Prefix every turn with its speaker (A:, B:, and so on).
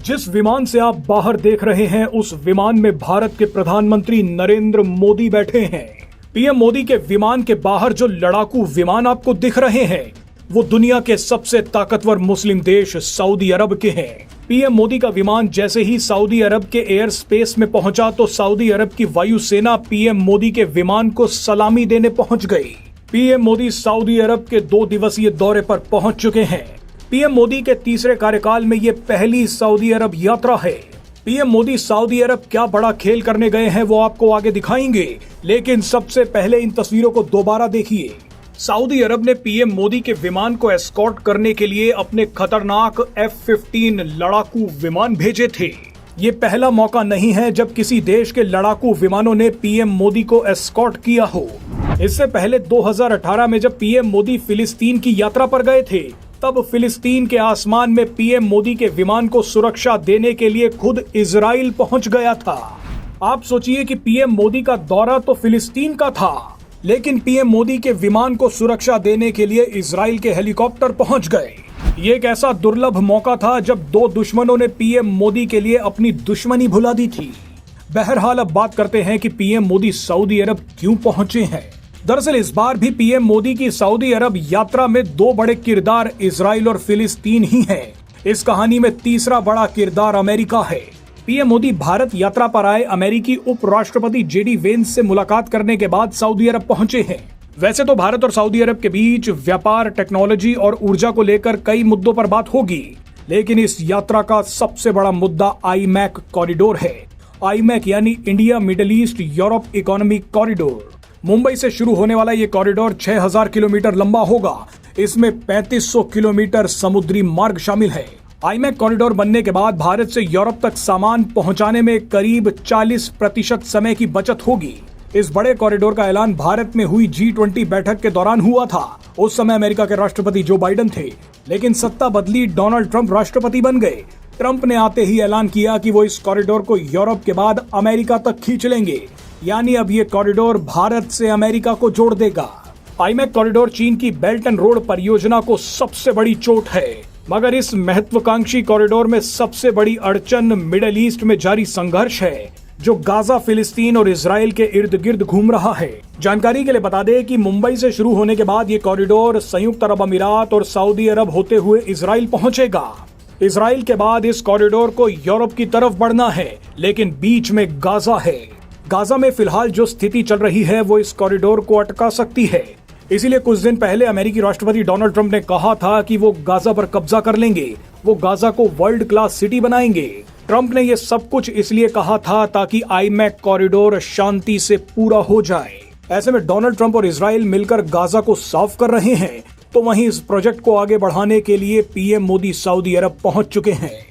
A: जिस विमान से आप बाहर देख रहे हैं उस विमान में भारत के प्रधानमंत्री नरेंद्र मोदी बैठे हैं। पीएम मोदी के विमान के बाहर जो लड़ाकू विमान आपको दिख रहे हैं वो दुनिया के सबसे ताकतवर मुस्लिम देश सऊदी अरब के हैं। पीएम मोदी का विमान जैसे ही सऊदी अरब के एयर स्पेस में पहुंचा तो सऊदी अरब की वायुसेना पीएम मोदी के विमान को सलामी देने पहुंच गई। पीएम मोदी सऊदी अरब के 2 दिवसीय दौरे पर पहुंच चुके हैं। पीएम मोदी के तीसरे कार्यकाल में ये पहली सऊदी अरब यात्रा है। पीएम मोदी सऊदी अरब क्या बड़ा खेल करने गए हैं वो आपको आगे दिखाएंगे, लेकिन सबसे पहले इन तस्वीरों को दोबारा देखिए। सऊदी अरब ने पीएम मोदी के विमान को एस्कॉर्ट करने के लिए अपने खतरनाक F-15 लड़ाकू विमान भेजे थे। ये पहला मौका नहीं है जब किसी देश के लड़ाकू विमानों ने पीएम मोदी को एस्कॉर्ट किया हो। इससे पहले 2018 में जब पीएम मोदी फिलिस्तीन की यात्रा पर गए थे तब फिलिस्तीन के आसमान में पीएम मोदी के विमान को सुरक्षा देने के लिए खुद इजराइल पहुंच गया था। आप सोचिए कि पीएम मोदी का दौरा तो फिलिस्तीन का था, लेकिन पीएम मोदी के विमान को सुरक्षा देने के लिए इजराइल के हेलीकॉप्टर पहुंच गए। ये एक ऐसा दुर्लभ मौका था जब 2 दुश्मनों ने पीएम मोदी के लिए अपनी दुश्मनी भुला दी थी। बहरहाल अब बात करते हैं कि पीएम मोदी सऊदी अरब क्यों पहुंचे हैं। दरअसल इस बार भी पीएम मोदी की सऊदी अरब यात्रा में 2 बड़े किरदार इजराइल और फिलिस्तीन ही हैं। इस कहानी में तीसरा बड़ा किरदार अमेरिका है। पीएम मोदी भारत यात्रा पर आए अमेरिकी उपराष्ट्रपति JD वेंस से मुलाकात करने के बाद सऊदी अरब पहुंचे हैं। वैसे तो भारत और सऊदी अरब के बीच व्यापार, टेक्नोलॉजी और ऊर्जा को लेकर कई मुद्दों पर बात होगी, लेकिन इस यात्रा का सबसे बड़ा मुद्दा IMEC कॉरिडोर है। IMEC यानी India middle east Europe economic corridor. Mumbai से शुरू होने वाला ये कॉरिडोर 6000 किलोमीटर लंबा होगा। इसमें 3500 किलोमीटर समुद्री मार्ग शामिल है। IMEC कॉरिडोर बनने के बाद भारत से यूरोप तक सामान पहुंचाने में करीब 40% समय की बचत होगी। इस बड़े कॉरिडोर का ऐलान भारत में हुई G20 बैठक के दौरान हुआ था। उस समय अमेरिका के राष्ट्रपति जो बाइडेन थे, लेकिन सत्ता बदली, डोनाल्ड ट्रंप राष्ट्रपति बन गए। ट्रंप ने आते ही ऐलान किया कि वो इस कॉरिडोर को यूरोप के बाद अमेरिका तक खींच लेंगे, यानी अब ये कॉरिडोर भारत से अमेरिका को जोड़ देगा। IMEC कॉरिडोर चीन की बेल्ट एंड रोड परियोजना को सबसे बड़ी चोट है, मगर इस महत्वाकांक्षी कॉरिडोर में सबसे बड़ी अड़चन मिडिल ईस्ट में जारी संघर्ष है, जो गाजा, फिलिस्तीन और इजराइल के इर्द गिर्द घूम रहा है। जानकारी के लिए बता दें कि मुंबई से शुरू होने के बाद ये कॉरिडोर संयुक्त अरब अमीरात और सऊदी अरब होते हुए इजराइल पहुंचेगा। इजराइल के बाद इस कॉरिडोर को यूरोप की तरफ बढ़ना है, लेकिन बीच में गाजा है। गाजा में फिलहाल जो स्थिति चल रही है वो इस कॉरिडोर को अटका सकती है। इसीलिए कुछ दिन पहले अमेरिकी राष्ट्रपति डोनाल्ड ट्रंप ने कहा था कि वो गाजा पर कब्जा कर लेंगे, वो गाजा को वर्ल्ड क्लास सिटी बनाएंगे। ट्रंप ने ये सब कुछ इसलिए कहा था ताकि IMEC कॉरिडोर शांति से पूरा हो जाए। ऐसे में डोनाल्ड ट्रंप और इजराइल मिलकर गाजा को साफ कर रहे हैं, तो वहीं इस प्रोजेक्ट को आगे बढ़ाने के लिए पीएम मोदी सऊदी अरब पहुंच चुके हैं।